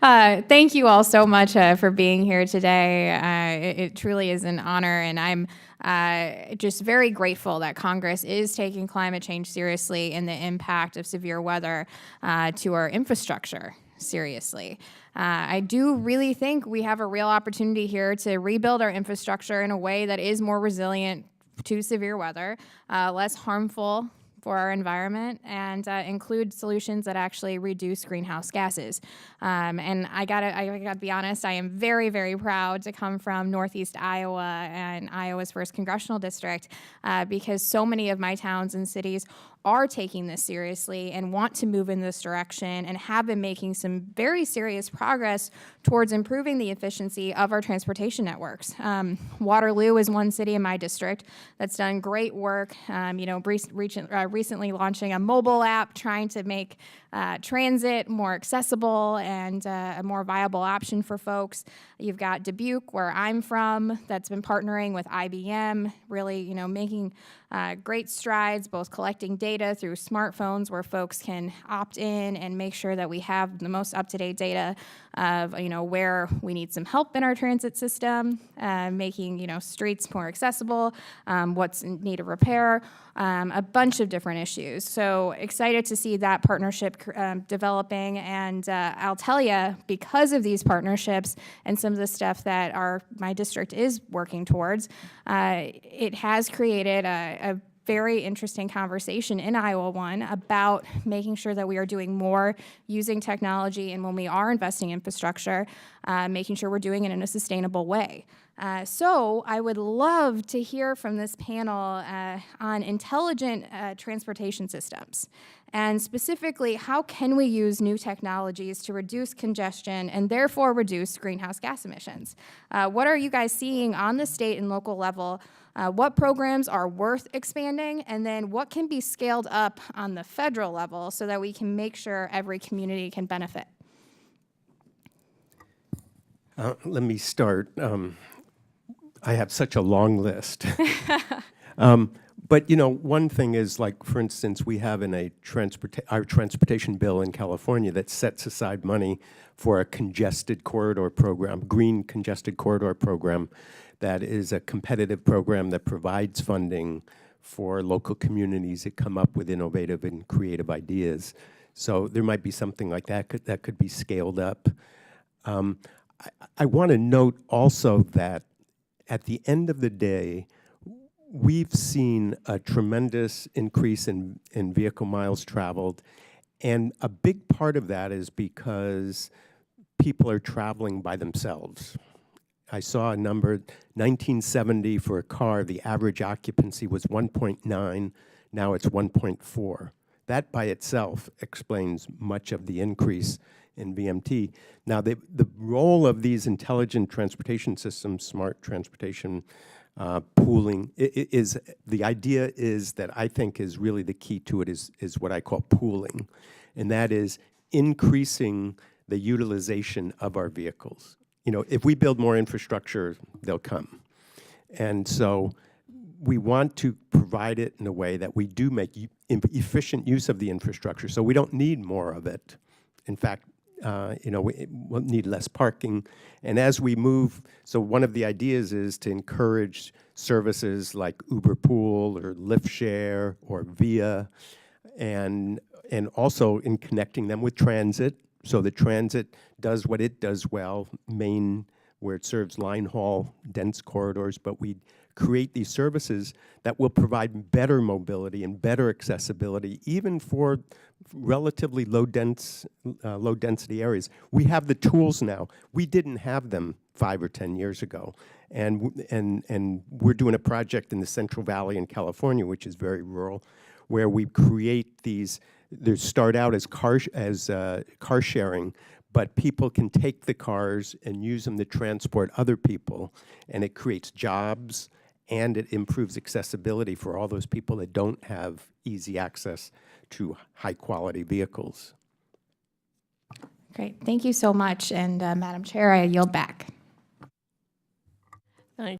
Thank you all so much for being here today. It truly is an honor, and I'm just very grateful that Congress is taking climate change seriously and the impact of severe weather to our infrastructure seriously. I do really think we have a real opportunity here to rebuild our infrastructure in a way that is more resilient to severe weather, less harmful for our environment, and include solutions that actually reduce greenhouse gases. And I gotta be honest, I am very, very proud to come from Northeast Iowa and Iowa's 1st Congressional District because so many of my towns and cities are taking this seriously and want to move in this direction and have been making some very serious progress towards improving the efficiency of our transportation networks. Waterloo is one city in my district that's done great work, recently launching a mobile app trying to make transit more accessible and a more viable option for folks. You've got Dubuque, where I'm from, that's been partnering with IBM, really, making great strides, both collecting data through smartphones where folks can opt in and make sure that we have the most up-to-date data of, where we need some help in our transit system, making, streets more accessible, what's in need of repair, a bunch of different issues. So excited to see that partnership developing, and I'll tell you, because of these partnerships and some of the stuff that my district is working towards, it has created a very interesting conversation in Iowa 1 about making sure that we are doing more using technology, and when we are investing in infrastructure, making sure we're doing it in a sustainable way. So I would love to hear from this panel on intelligent transportation systems, and specifically, how can we use new technologies to reduce congestion and therefore reduce greenhouse gas emissions? What are you guys seeing on the state and local level? What programs are worth expanding, and then what can be scaled up on the federal level so that we can make sure every community can benefit? Let me start. I have such a long list. But one thing is, like, for instance, we have in our transportation bill in California that sets aside money for a congested corridor program, green congested corridor program, that is a competitive program that provides funding for local communities that come up with innovative and creative ideas. So there might be something like that that could be scaled up. I want to note also that at the end of the day, we've seen a tremendous increase in vehicle miles traveled, and a big part of that is because people are traveling by themselves. I saw a number, 1970 for a car, the average occupancy was 1.9, now it's 1.4. That by itself explains much of the increase in VMT. Now, the role of these intelligent transportation systems, smart transportation, pooling, the idea is that I think is really the key to it is what I call pooling, and that is increasing the utilization of our vehicles. If we build more infrastructure, they'll come. And so we want to provide it in a way that we do make efficient use of the infrastructure, so we don't need more of it. In fact, we'll need less parking. And as we move, so one of the ideas is to encourage services like Uber Pool or Lyft Share or Via, and also in connecting them with transit, so the transit does what it does well, Maine, where it serves line haul, dense corridors, but we create these services that will provide better mobility and better accessibility, even for relatively low density areas. We have the tools now. We didn't have them 5 or 10 years ago. And we're doing a project in the Central Valley in California, which is very rural, where we create these. They start out as car sharing, but people can take the cars and use them to transport other people, and it creates jobs, and it improves accessibility for all those people that don't have easy access to high-quality vehicles. Great. Thank you so much. And Madam Chair, I yield back.